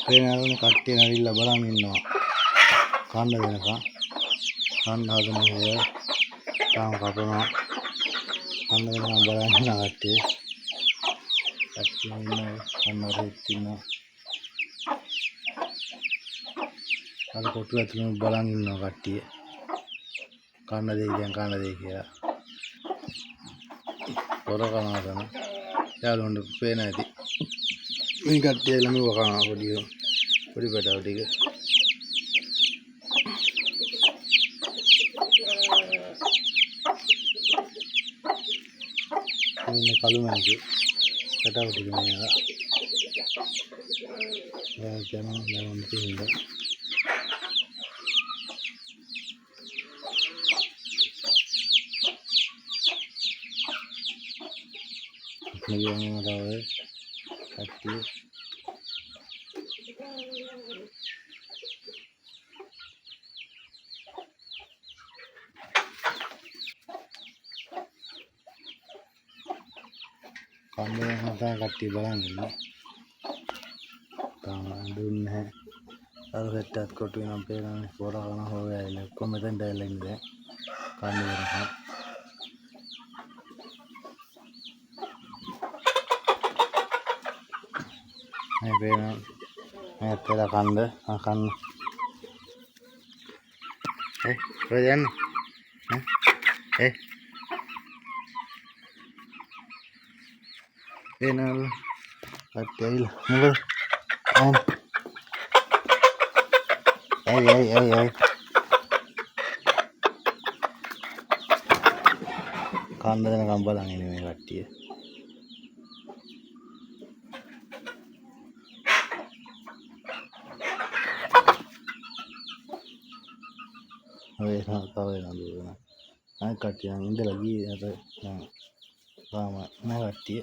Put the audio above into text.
පේනවනේ කට්ටිය නැවිලා බලන් ඉන්නවා. කන්න දෙනකම්. කන්න හදන හොය තාම කපනවා. කන්න දෙනකම් බලන් ඉන්න කට්ටිය. කට්ටිය ඉන්නවා. කන්නරෙත් ඉන්නවා. අර කොටු ඇතුළේ බලන් ඉන්නවා කට්ටිය. කන්න දෙයි දැන් කන්න දෙයි කියලා. පොර කනවා තමයි. යාළුවන්ට පේන ඇති. මේ කට්ටිය ළමව කනවා පොඩි පැටව ටික. මේ කළු මැණිකේ පැටව ටික මේවා. දැන් යනවා තියෙනවා. මේ වගේ කට්ටිය කන්නේ හදා කට්ටිය බලන් ඉන්නවා. තාම දුන්නේ නැහැ. අර හෙට්ටත් කොටු වෙනම් පේනවනේ පොර කන හොයයිල ඔක්කොම මෙතෙන්ට ඇවිල්ලා ඉන්නේ දැන් කන්නේ වෙනකම්. මේ පේනවා මේ තේර කන්ද කන්න. කොහෙද යන්නේ? පේනවලු කට්ටිය ඇවිල්ලා මොකද? ඇයි කන්න දෙනකම් බලන් ඉන්නේ මේ කට්ටිය. අය කට්ටිය ඉඳලා ගියේ අර තාම නැහැ කට්ටිය.